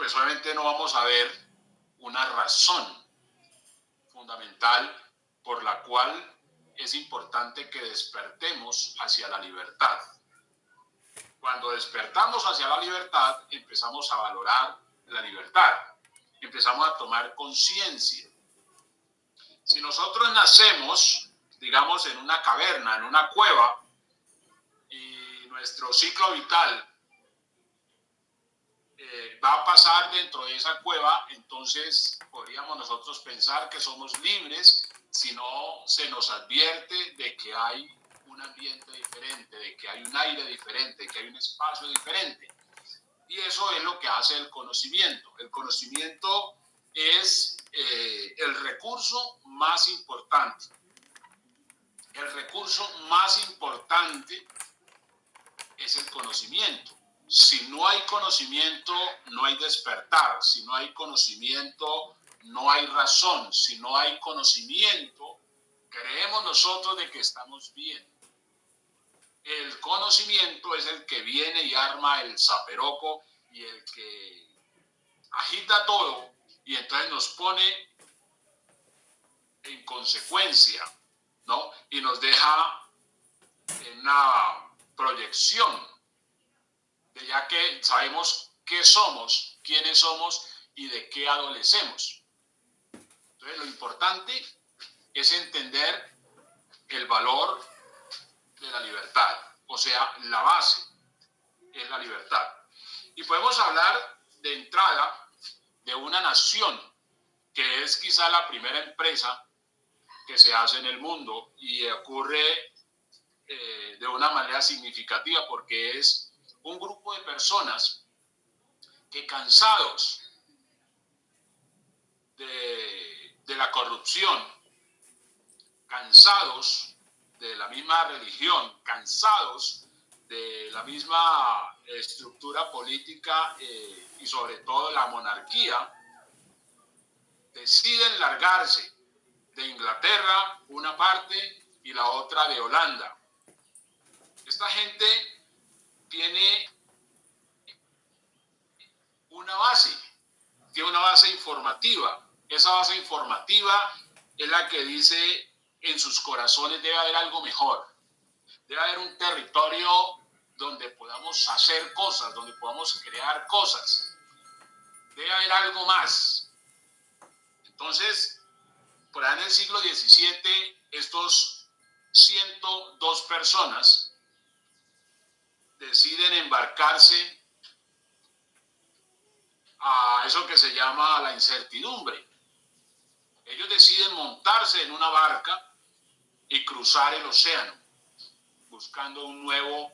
pues obviamente no vamos a ver una razón fundamental por la cual es importante que despertemos hacia la libertad. Cuando despertamos hacia la libertad, empezamos a valorar la libertad, empezamos a tomar conciencia. Si nosotros nacemos, digamos, en una caverna, en una cueva, y nuestro ciclo vital va a pasar dentro de esa cueva, entonces podríamos nosotros pensar que somos libres si no se nos advierte de que hay un ambiente diferente, de que hay un aire diferente, de que hay un espacio diferente. Y eso es lo que hace el conocimiento. El conocimiento es el recurso más importante. El recurso más importante es el conocimiento. Si no hay conocimiento, no hay despertar. Si no hay conocimiento, no hay razón. Si no hay conocimiento, creemos nosotros de que estamos bien. El conocimiento es el que viene y arma el zaperoco y el que agita todo y entonces nos pone en consecuencia, ¿no? Y nos deja en una proyección, de ya que sabemos qué somos, quiénes somos y de qué adolecemos. Entonces lo importante es entender el valor de la libertad, o sea, la base es la libertad. Y podemos hablar de entrada de una nación que es quizá la primera empresa que se hace en el mundo y ocurre de una manera significativa porque es un grupo de personas que cansados de la corrupción, cansados de la misma religión, cansados de la misma estructura política y sobre todo la monarquía, deciden largarse de Inglaterra una parte y la otra de Holanda. Esta gente tiene una base informativa. Esa base informativa es la que dice en sus corazones debe haber algo mejor. Debe haber un territorio donde podamos hacer cosas, donde podamos crear cosas. Debe haber algo más. Entonces, por ahí en el siglo XVII, estos 102 personas deciden embarcarse a eso que se llama la incertidumbre. Ellos deciden montarse en una barca y cruzar el océano, buscando un nuevo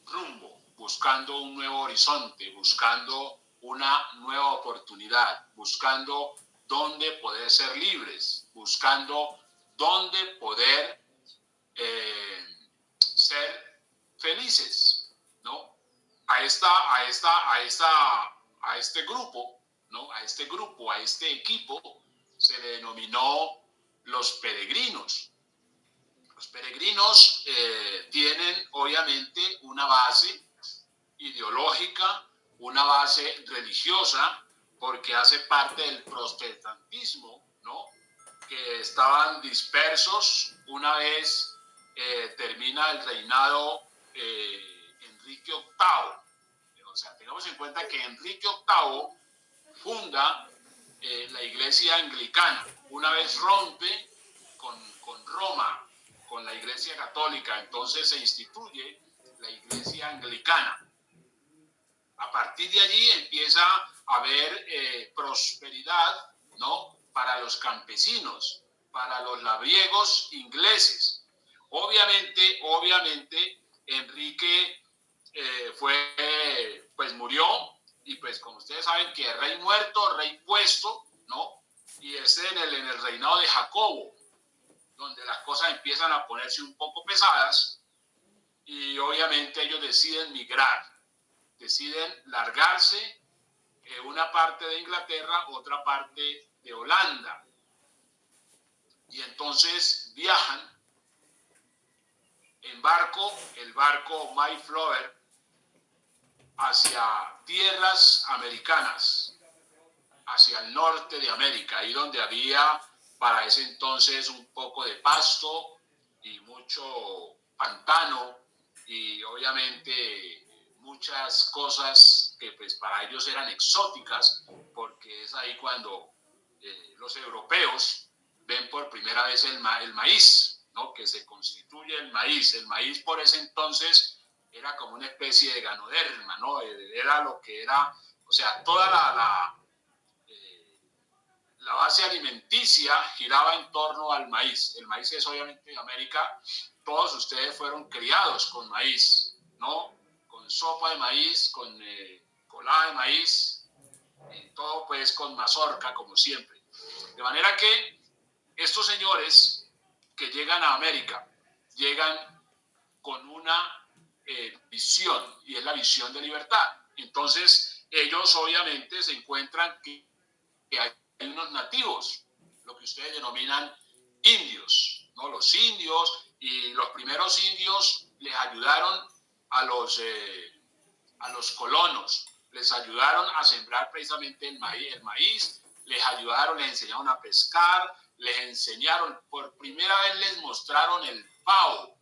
rumbo, buscando un nuevo horizonte, buscando una nueva oportunidad, buscando dónde poder ser libres, buscando dónde poder ser felices, ¿no? A este grupo, ¿no? A este equipo se le denominó los peregrinos. Los peregrinos tienen obviamente una base ideológica, una base religiosa, porque hace parte del protestantismo, ¿no? Que estaban dispersos una vez termina el reinado Enrique VIII. O sea, tengamos en cuenta que Enrique VIII funda la iglesia anglicana. Una vez rompe con Roma, con la iglesia católica, entonces se instituye la iglesia anglicana. A partir de allí empieza a haber prosperidad, ¿no? Para los campesinos, para los labriegos ingleses. Obviamente, Enrique pues murió, y pues como ustedes saben que rey muerto, rey puesto, ¿no? Y es en el reinado de Jacobo, donde las cosas empiezan a ponerse un poco pesadas, y obviamente ellos deciden migrar, deciden largarse, una parte de Inglaterra, otra parte de Holanda. Y entonces viajan en barco, el barco Mayflower, hacia tierras americanas, hacia el norte de América, ahí donde había para ese entonces un poco de pasto y mucho pantano y obviamente muchas cosas que pues para ellos eran exóticas, porque es ahí cuando los europeos ven por primera vez el maíz, ¿no? Que se constituye el maíz. El maíz por ese entonces era como una especie de ganoderma, ¿no? Era lo que era, o sea, toda la base alimenticia giraba en torno al maíz. El maíz es obviamente de América. Todos ustedes fueron criados con maíz, ¿no? Con sopa de maíz, con colada de maíz, y todo pues con mazorca, como siempre. De manera que estos señores que llegan a América, llegan con una visión, y es la visión de libertad. Entonces, ellos obviamente se encuentran que hay unos nativos, lo que ustedes denominan indios, ¿no? Los indios, y los primeros indios les ayudaron a los colonos, les ayudaron a sembrar precisamente el maíz, les ayudaron, les enseñaron a pescar, les enseñaron, por primera vez les mostraron el pavo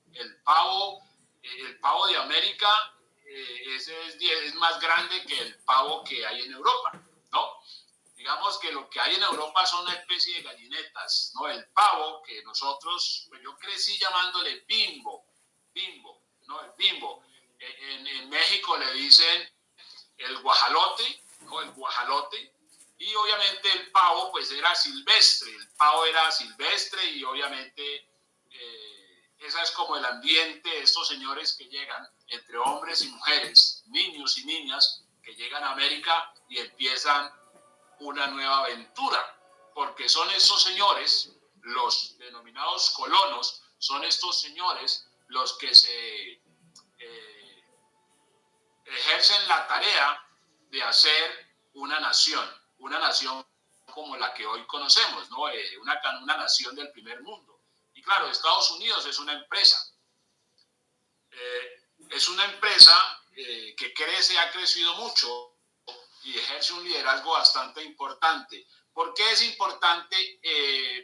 de América, es más grande que el pavo que hay en Europa, ¿no? Digamos que lo que hay en Europa son una especie de gallinetas, ¿no? El pavo que nosotros, pues yo crecí llamándole bimbo, ¿no? El bimbo. En México le dicen el guajalote, ¿no? El guajalote. Y obviamente el pavo pues era silvestre, el pavo era silvestre y obviamente ese es como el ambiente de estos señores que llegan entre hombres y mujeres, niños y niñas que llegan a América y empiezan una nueva aventura, porque son estos señores, los denominados colonos, son estos señores los que se ejercen la tarea de hacer una nación como la que hoy conocemos, ¿no? Una nación del primer mundo. Y claro, Estados Unidos es una empresa que crece, ha crecido mucho y ejerce un liderazgo bastante importante. ¿Por qué es importante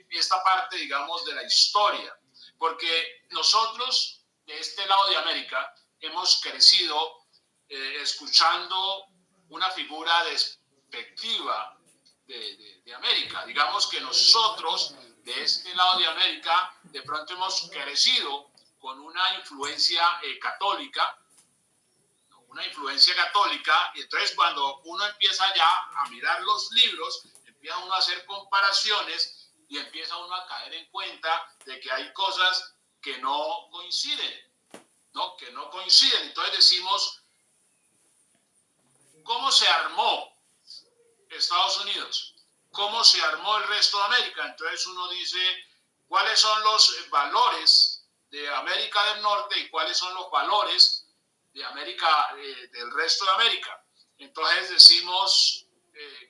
esta parte, digamos, de la historia? Porque nosotros, de este lado de América, hemos crecido escuchando una figura despectiva de América. Digamos que nosotros, de este lado de América, de pronto hemos crecido con una influencia católica, y entonces cuando uno empieza ya a mirar los libros, empieza uno a hacer comparaciones y empieza uno a caer en cuenta de que hay cosas que no coinciden, ¿no? Que no coinciden. Entonces decimos, ¿cómo se armó Estados Unidos? ¿Cómo se armó el resto de América? Entonces uno dice, ¿cuáles son los valores de América del Norte y cuáles son los valores de América, del resto de América? Entonces decimos,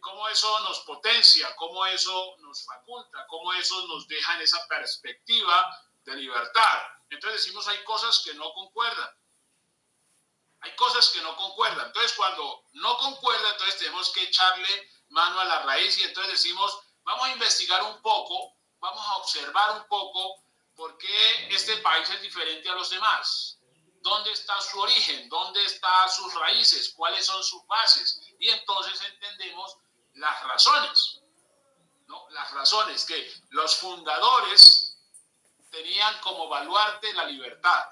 cómo eso nos potencia, cómo eso nos faculta, cómo eso nos deja en esa perspectiva de libertad. Entonces decimos, hay cosas que no concuerdan. Hay cosas que no concuerdan. Entonces, cuando no concuerda, entonces tenemos que echarle mano a la raíz y entonces decimos, vamos a investigar un poco, vamos a observar un poco por qué este país es diferente a los demás. ¿Dónde está su origen? ¿Dónde están sus raíces? ¿Cuáles son sus bases? Y entonces entendemos las razones, ¿no? Las razones que los fundadores tenían como baluarte la libertad.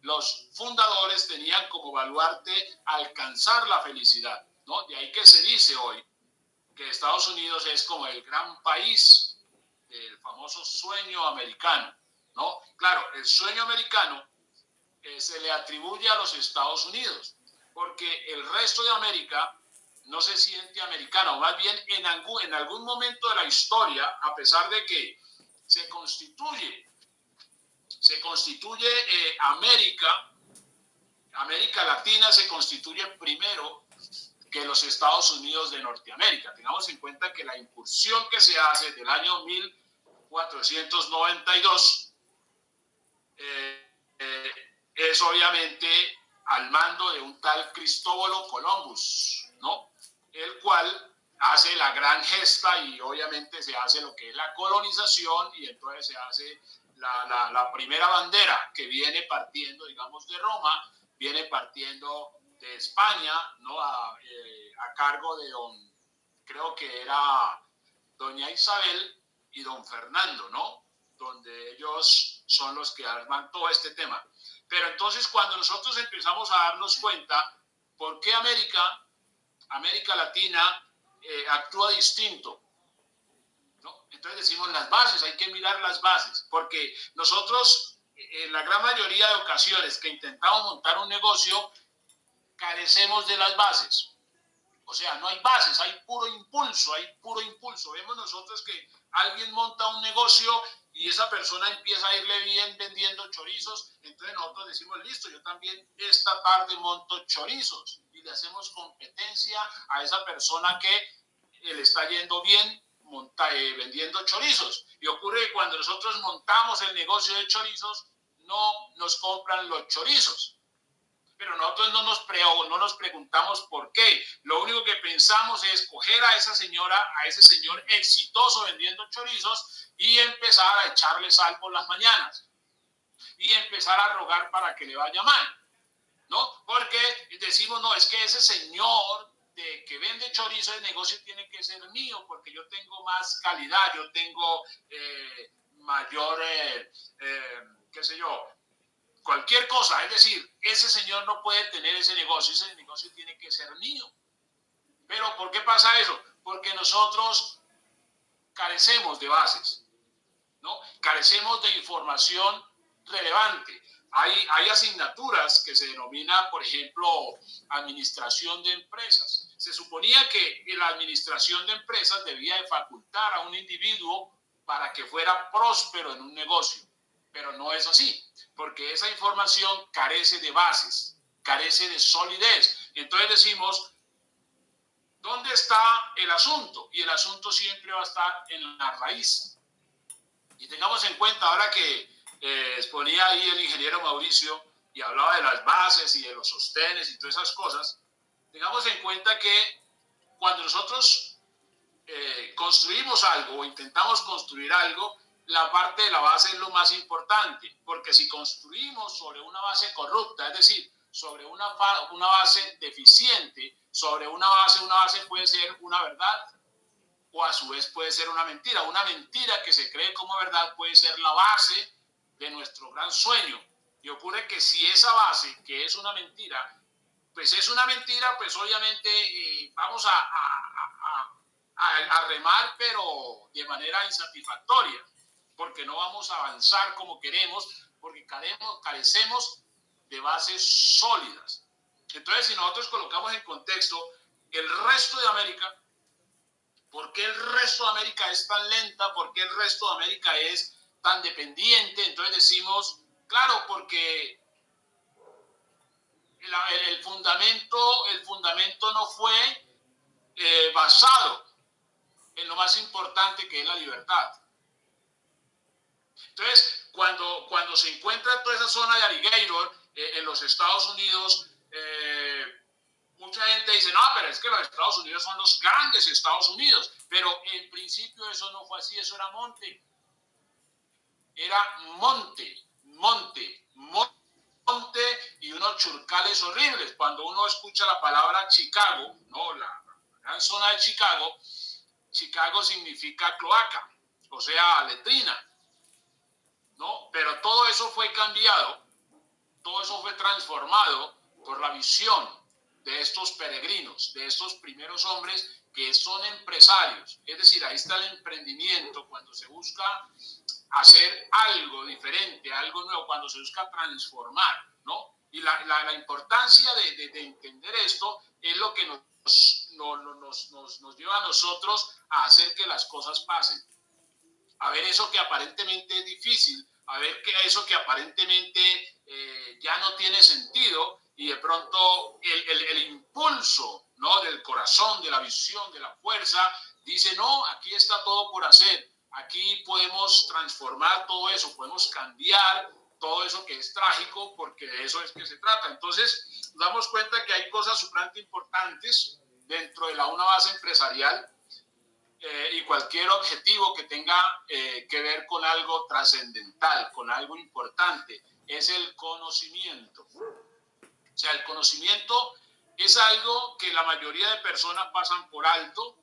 Los fundadores tenían como baluarte alcanzar la felicidad, ¿no? De ahí que se dice hoy que Estados Unidos es como el gran país del famoso sueño americano, ¿no? Claro, el sueño americano se le atribuye a los Estados Unidos, porque el resto de América no se siente americano, más bien en algún momento de la historia, a pesar de que se constituye América Latina se constituye primero que los Estados Unidos de Norteamérica. Tengamos en cuenta que la incursión que se hace del año 1492 es obviamente al mando de un tal Cristóbalo Columbus, ¿no? El cual hace la gran gesta y obviamente se hace lo que es la colonización y entonces se hace la primera bandera que viene partiendo, digamos, de Roma, viene partiendo de España, ¿no? A cargo de creo que era doña Isabel y don Fernando, ¿no? Donde ellos son los que arman todo este tema. Pero entonces cuando nosotros empezamos a darnos cuenta por qué América Latina actúa distinto, ¿no? Entonces decimos las bases, hay que mirar las bases, porque nosotros en la gran mayoría de ocasiones que intentamos montar un negocio carecemos de las bases. O sea, no hay bases, hay puro impulso, hay puro impulso. Vemos nosotros que alguien monta un negocio y esa persona empieza a irle bien vendiendo chorizos, entonces nosotros decimos, listo, yo también esta tarde monto chorizos y le hacemos competencia a esa persona que le está yendo bien vendiendo chorizos. Y ocurre que cuando nosotros montamos el negocio de chorizos, no nos compran los chorizos. Pero nosotros no nos preguntamos por qué. Lo único que pensamos es coger a esa señora, a ese señor exitoso vendiendo chorizos y empezar a echarle sal por las mañanas y empezar a rogar para que le vaya mal, ¿no? Porque decimos, no, es que ese señor que vende chorizo, el negocio tiene que ser mío porque yo tengo más calidad, yo tengo mayor, qué sé yo, cualquier cosa. Es decir, ese señor no puede tener ese negocio tiene que ser mío. Pero ¿por qué pasa eso? Porque nosotros carecemos de bases, ¿no? Carecemos de información relevante. Hay asignaturas que se denomina, por ejemplo, administración de empresas. Se suponía que la administración de empresas debía de facultar a un individuo para que fuera próspero en un negocio, pero no es así, porque esa información carece de bases, carece de solidez. Entonces decimos, ¿dónde está el asunto? Y el asunto siempre va a estar en la raíz. Y tengamos en cuenta ahora que exponía ahí el ingeniero Mauricio y hablaba de las bases y de los sostenes y todas esas cosas, tengamos en cuenta que cuando nosotros construimos algo o intentamos construir algo, la parte de la base es lo más importante, porque si construimos sobre una base corrupta, es decir, sobre una base deficiente, sobre una base puede ser una verdad o a su vez puede ser una mentira. Una mentira que se cree como verdad puede ser la base de nuestro gran sueño. Y ocurre que si esa base, que es una mentira, pues es una mentira, pues obviamente vamos a remar, pero de manera insatisfactoria, porque no vamos a avanzar como queremos, porque carecemos de bases sólidas. Entonces, si nosotros colocamos en contexto el resto de América, ¿por qué el resto de América es tan lenta? ¿Por qué el resto de América es tan dependiente? Entonces decimos, claro, porque el fundamento no fue basado en lo más importante que es la libertad. Entonces, cuando se encuentra toda esa zona de alligator en los Estados Unidos, mucha gente dice, no, pero es que los Estados Unidos son los grandes Estados Unidos. Pero en principio eso no fue así, eso era monte. Era monte y unos churcales horribles. Cuando uno escucha la palabra Chicago, ¿no? La gran zona de Chicago, Chicago significa cloaca, o sea, letrina, ¿no? Pero todo eso fue cambiado, todo eso fue transformado por la visión de estos peregrinos, de estos primeros hombres que son empresarios. Es decir, ahí está el emprendimiento, cuando se busca hacer algo diferente, algo nuevo, cuando se busca transformar, ¿no? Y la importancia de entender esto es lo que nos lleva a nosotros a hacer que las cosas pasen. A ver eso que aparentemente es difícil, a ver eso que aparentemente ya no tiene sentido, y de pronto el impulso, ¿no? Del corazón, de la visión, de la fuerza, dice, no, aquí está todo por hacer, aquí podemos transformar todo eso, podemos cambiar todo eso que es trágico, porque de eso es que se trata. Entonces, nos damos cuenta que hay cosas supremamente importantes dentro de una base empresarial y cualquier objetivo que tenga que ver con algo trascendental, con algo importante, es el conocimiento. O sea, el conocimiento es algo que la mayoría de personas pasan por alto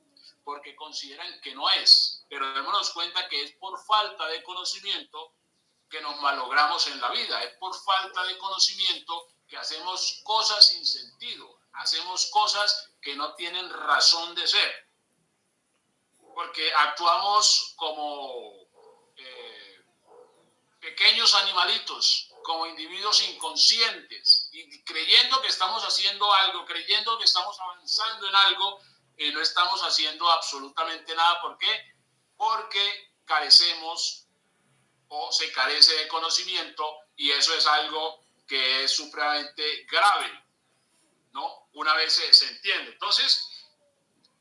porque consideran que no es, pero démonos cuenta que es por falta de conocimiento que nos malogramos en la vida, es por falta de conocimiento que hacemos cosas sin sentido, hacemos cosas que no tienen razón de ser, porque actuamos como pequeños animalitos, como individuos inconscientes, y creyendo que estamos haciendo algo, creyendo que estamos avanzando en algo, y no estamos haciendo absolutamente nada. ¿Por qué? Porque carecemos o se carece de conocimiento, y eso es algo que es supremamente grave, ¿no? Una vez se entiende. Entonces,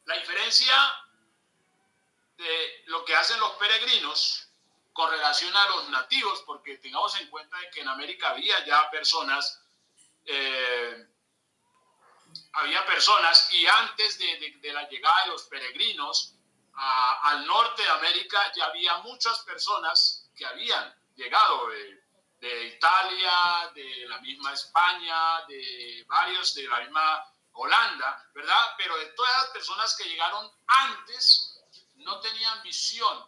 la diferencia de lo que hacen los peregrinos con relación a los nativos, porque tengamos en cuenta de que en América había personas y antes de la llegada de los peregrinos al norte de América ya había muchas personas que habían llegado de Italia, de la misma España, de varios, de la misma Holanda, ¿verdad? Pero de todas las personas que llegaron antes no tenían visión.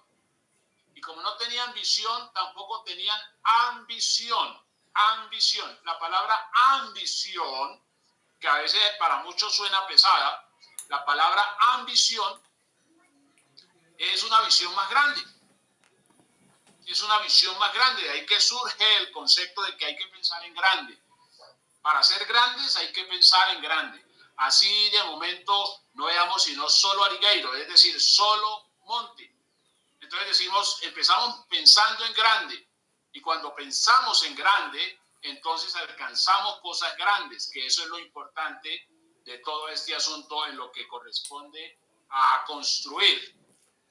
Y como no tenían visión, tampoco tenían ambición. Ambición. La palabra ambición, que a veces para muchos suena pesada, la palabra ambición es una visión más grande. Es una visión más grande. De ahí que surge el concepto de que hay que pensar en grande. Para ser grandes hay que pensar en grande. Así de momento no veamos sino solo Arigueiro, es decir, solo monte. Entonces decimos, empezamos pensando en grande, y cuando pensamos en grande, entonces alcanzamos cosas grandes, que eso es lo importante de todo este asunto en lo que corresponde a construir,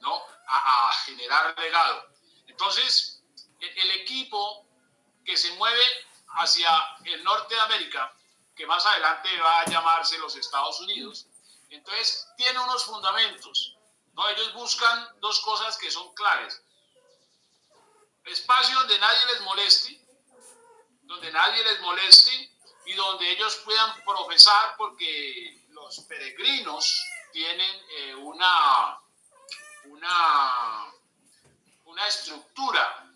¿no? A generar legado. Entonces, el equipo que se mueve hacia el norte de América, que más adelante va a llamarse los Estados Unidos, entonces tiene unos fundamentos, ¿no? Ellos buscan dos cosas que son claves: espacio donde nadie les moleste y donde ellos puedan profesar, porque los peregrinos tienen una estructura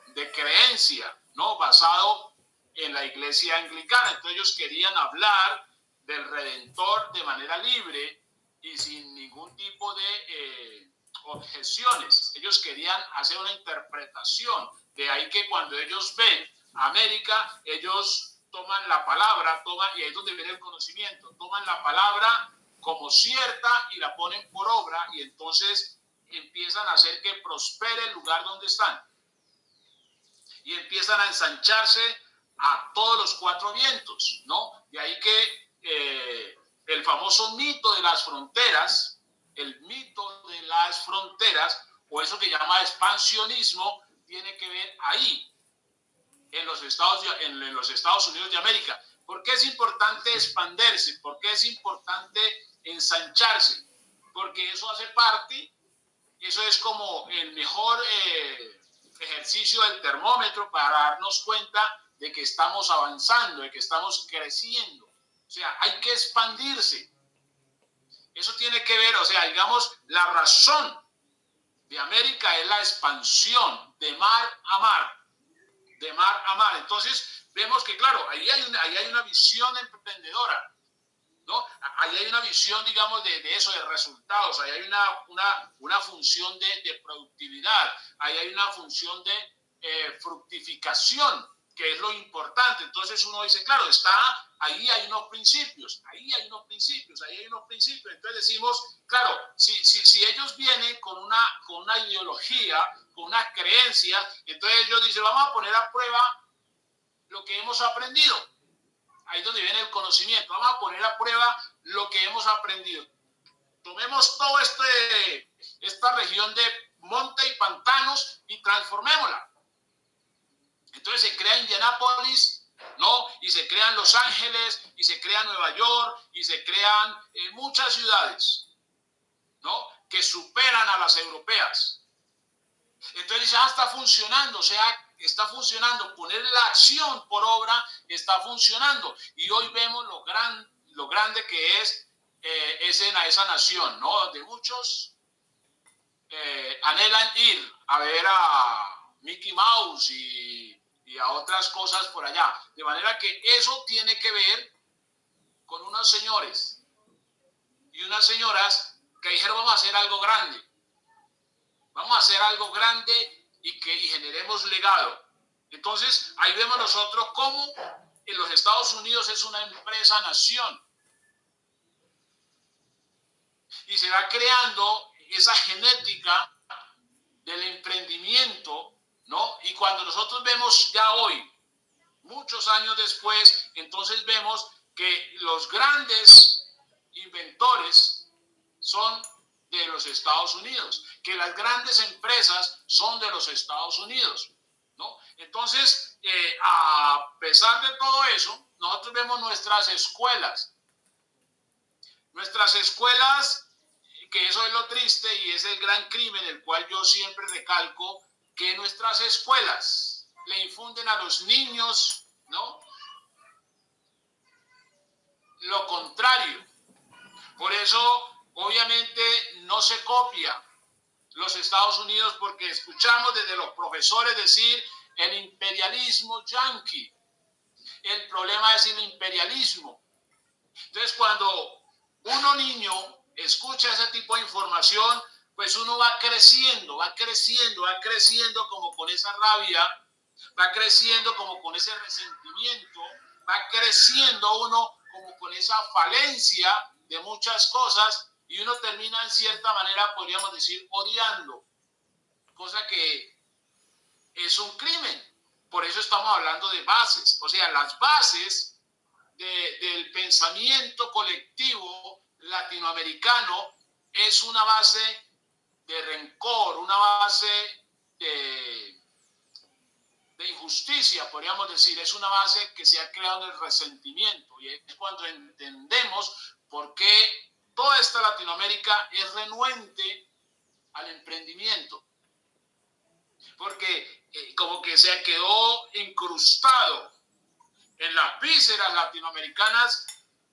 de creencia, ¿no? Basado en la iglesia anglicana. Entonces ellos querían hablar del Redentor de manera libre y sin ningún tipo de objeciones. Ellos querían hacer una interpretación. De ahí que cuando ellos ven América, ellos toman la palabra, y ahí es donde viene el conocimiento, toman la palabra como cierta y la ponen por obra, y entonces empiezan a hacer que prospere el lugar donde están. Y empiezan a ensancharse a todos los cuatro vientos, ¿no? De ahí que el famoso mito de las fronteras, o eso que llama expansionismo, tiene que ver ahí, en los Estados Unidos de América. ¿Por qué es importante expandirse? ¿Por qué es importante ensancharse? Porque eso hace parte, eso es como el mejor ejercicio del termómetro para darnos cuenta de que estamos avanzando, de que estamos creciendo. O sea, hay que expandirse. Eso tiene que ver, o sea, digamos, la razón de América es la expansión de mar a mar. De mar a mar. Entonces, vemos que, claro, ahí hay una visión emprendedora, ¿no? Ahí hay una visión, digamos, de eso, de resultados. Ahí hay una función de productividad. Ahí hay una función de fructificación, que es lo importante. Entonces uno dice, claro, ahí hay unos principios. Entonces decimos, claro, si ellos vienen con una ideología, con unas creencias, entonces ellos dicen, vamos a poner a prueba lo que hemos aprendido. Ahí es donde viene el conocimiento. Vamos a poner a prueba lo que hemos aprendido. Tomemos toda esta región de monte y pantanos y transformémosla. Entonces se crea Indianápolis, ¿no? Y se crean Los Ángeles, y se crea Nueva York, y se crean muchas ciudades, ¿no? Que superan a las europeas. Entonces ya está funcionando, o sea, está funcionando. Poner la acción por obra está funcionando. Y hoy vemos lo grande que es esa nación, ¿no? Donde muchos anhelan ir a ver a Mickey Mouse y a otras cosas por allá. De manera que eso tiene que ver con unos señores y unas señoras que dijeron vamos a hacer algo grande. Vamos a hacer algo grande y generemos legado. Entonces, ahí vemos nosotros cómo en los Estados Unidos es una empresa-nación. Y se va creando esa genética del emprendimiento, ¿no? Y cuando nosotros vemos ya hoy, muchos años después, entonces vemos que los grandes inventores son de los Estados Unidos, que las grandes empresas son de los Estados Unidos, ¿no? Entonces, a pesar de todo eso, nosotros vemos nuestras escuelas, que eso es lo triste y es el gran crimen, el cual yo siempre recalco, que nuestras escuelas le infunden a los niños, ¿no? Lo contrario. Por eso, obviamente, no se copia los Estados Unidos porque escuchamos desde los profesores decir el imperialismo yanqui. El problema es el imperialismo. Entonces, cuando uno niño escucha ese tipo de información, pues uno va creciendo como con esa rabia, va creciendo como con ese resentimiento, va creciendo uno como con esa falencia de muchas cosas y uno termina en cierta manera, podríamos decir, odiando, cosa que es un crimen. Por eso estamos hablando de bases, o sea, las bases del pensamiento colectivo latinoamericano es una base de rencor, una base de injusticia, podríamos decir, es una base que se ha creado en el resentimiento y es cuando entendemos por qué toda esta Latinoamérica es renuente al emprendimiento, porque como que se quedó incrustado en las vísceras latinoamericanas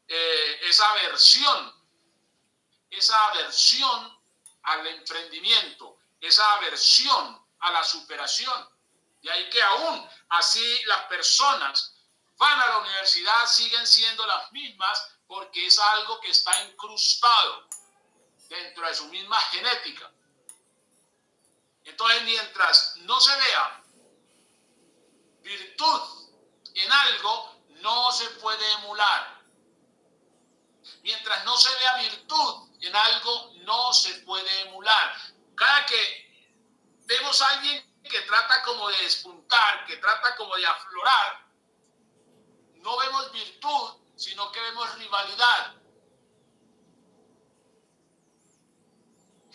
esa aversión al emprendimiento, esa aversión a la superación. De ahí que aún así las personas van a la universidad, siguen siendo las mismas porque es algo que está incrustado dentro de su misma genética. Entonces, mientras no se vea virtud en algo, no se puede emular. Mientras no se vea virtud en algo, no se puede emular. Cada que vemos a alguien que trata como de despuntar, que trata como de aflorar, no vemos virtud, sino que vemos rivalidad.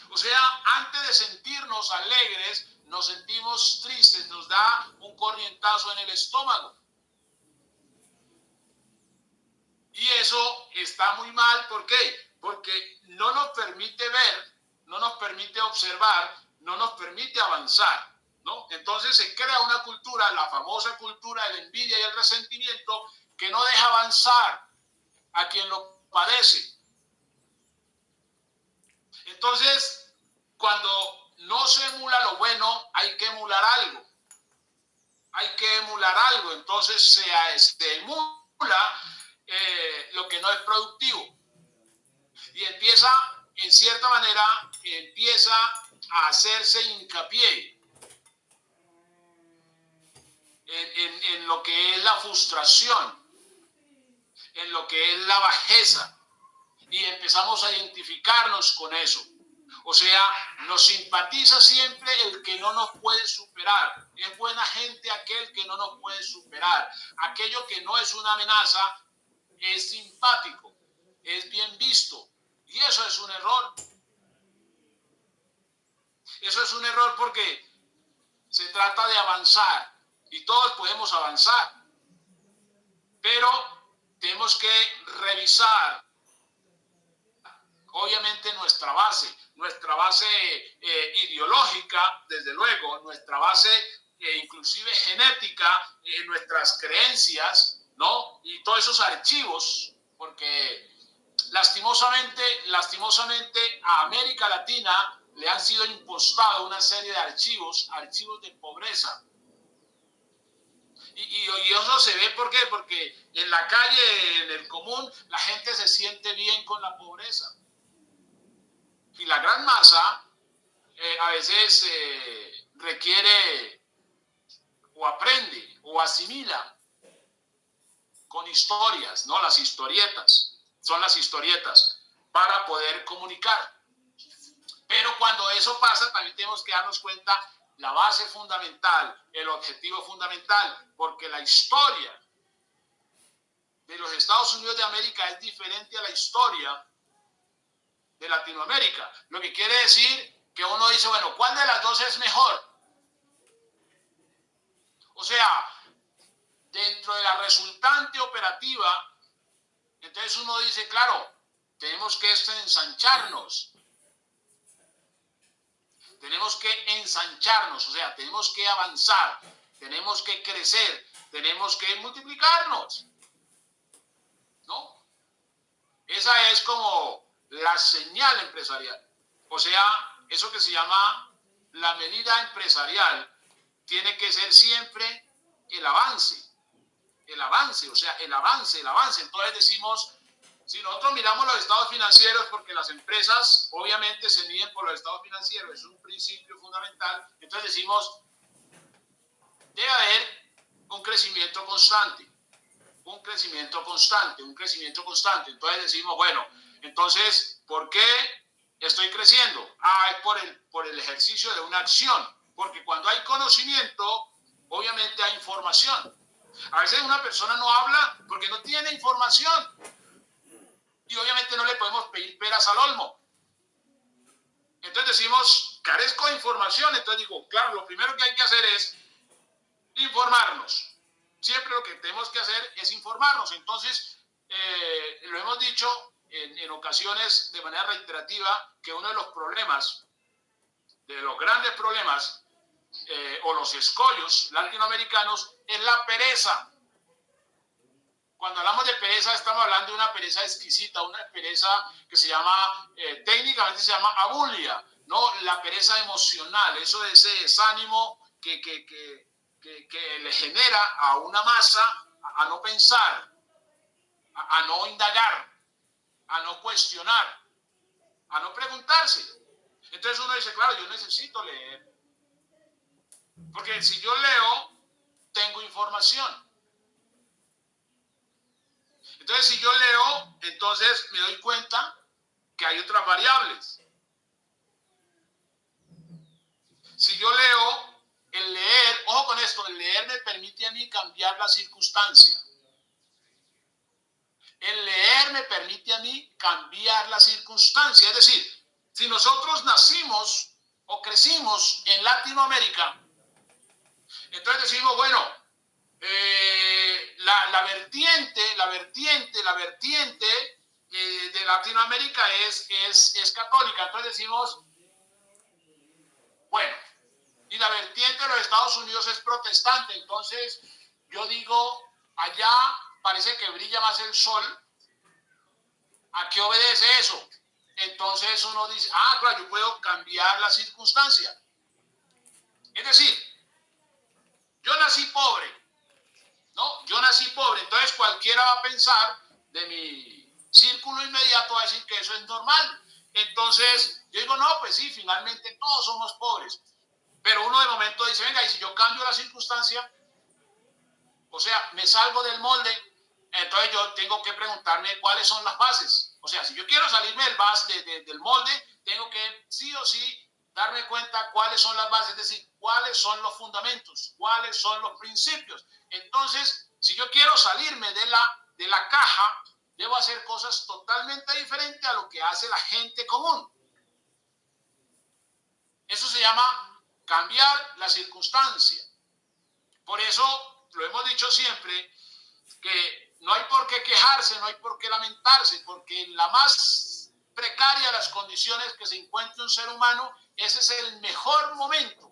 O sea, antes de sentirnos alegres, nos sentimos tristes, nos da un corrientazo en el estómago. Y eso está muy mal, ¿por qué? Porque no nos permite ver, no nos permite observar, no nos permite avanzar, ¿no? Entonces se crea una cultura, la famosa cultura de la envidia y el resentimiento, que no deja avanzar a quien lo padece. Entonces, cuando no se emula lo bueno, hay que emular algo. Hay que emular algo. Entonces se emula lo que no es productivo. Y empieza, en cierta manera, empieza a hacerse hincapié en lo que es la frustración, en lo que es la bajeza. Y empezamos a identificarnos con eso. O sea, nos simpatiza siempre el que no nos puede superar. Es buena gente aquel que no nos puede superar. Aquello que no es una amenaza es simpático, es bien visto. Y eso es un error. Eso es un error porque se trata de avanzar. y todos podemos avanzar, pero tenemos que revisar obviamente nuestra base ideológica, desde luego, nuestra base inclusive genética, nuestras creencias, ¿no? Y todos esos archivos, porque lastimosamente a América Latina le han sido impostados una serie de archivos de pobreza. Y eso se ve, ¿por qué? Porque en la calle, en el común, la gente se siente bien con la pobreza. Y la gran masa a veces requiere o aprende o asimila con historias, ¿no? Las historietas, son las historietas para poder comunicar. Pero cuando eso pasa, también tenemos que darnos cuenta la base fundamental, el objetivo fundamental, porque la historia de los Estados Unidos de América es diferente a la historia de Latinoamérica. Lo que quiere decir que uno dice, bueno, ¿cuál de las dos es mejor? O sea, dentro de la resultante operativa, entonces uno dice, claro, tenemos que ensancharnos. Tenemos que ensancharnos, o sea, tenemos que avanzar, tenemos que crecer, tenemos que multiplicarnos, ¿no? Esa es como la señal empresarial. O sea, eso que se llama la medida empresarial tiene que ser siempre el avance, o sea, el avance. Entonces decimos, si nosotros miramos los estados financieros, porque las empresas obviamente se miden por los estados financieros, es un principio fundamental, entonces decimos, debe haber un crecimiento constante. Entonces decimos, bueno, entonces, ¿por qué estoy creciendo? Es por el ejercicio de una acción, porque cuando hay conocimiento, obviamente hay información. A veces una persona no habla porque no tiene información. Y obviamente no le podemos pedir peras al olmo. Entonces decimos, carezco de información. Entonces digo, claro, lo primero que hay que hacer es informarnos. Siempre lo que tenemos que hacer es informarnos. Entonces, lo hemos dicho en ocasiones de manera reiterativa, que uno de los problemas, de los grandes problemas, o los escollos latinoamericanos, es la pereza. Cuando hablamos de pereza, estamos hablando de una pereza exquisita, una pereza que se llama, técnicamente se llama abulia, ¿no? La pereza emocional, eso de ese desánimo que le genera a una masa a no pensar, a no indagar, a no cuestionar, a no preguntarse. Entonces uno dice, claro, yo necesito leer, porque si yo leo, tengo información. Entonces, si yo leo, entonces me doy cuenta que hay otras variables. Si yo leo, el leer, ojo con esto, el leer me permite a mí cambiar la circunstancia. El leer me permite a mí cambiar la circunstancia. Es decir, si nosotros nacimos o crecimos en Latinoamérica, entonces decimos, bueno, la vertiente de Latinoamérica es católica. Entonces decimos, bueno, y la vertiente de los Estados Unidos es protestante. Entonces yo digo, allá parece que brilla más el sol. ¿A qué obedece eso? Entonces uno dice, claro, yo puedo cambiar la circunstancia. Es decir, yo nací pobre, ¿no? Yo nací pobre, entonces cualquiera va a pensar de mi círculo inmediato, va a decir que eso es normal. Entonces yo digo, no, pues sí, finalmente todos somos pobres. Pero uno de momento dice, venga, y si yo cambio la circunstancia, o sea, me salgo del molde, entonces yo tengo que preguntarme cuáles son las bases. O sea, si yo quiero salirme del molde, tengo que sí o sí darme cuenta cuáles son las bases, es decir, cuáles son los fundamentos, cuáles son los principios. Entonces, si yo quiero salirme de la caja, debo hacer cosas totalmente diferentes a lo que hace la gente común. Eso se llama cambiar la circunstancia. Por eso lo hemos dicho siempre, que no hay por qué quejarse, no hay por qué lamentarse, porque en la más precaria de las condiciones que se encuentre un ser humano, ese es el mejor momento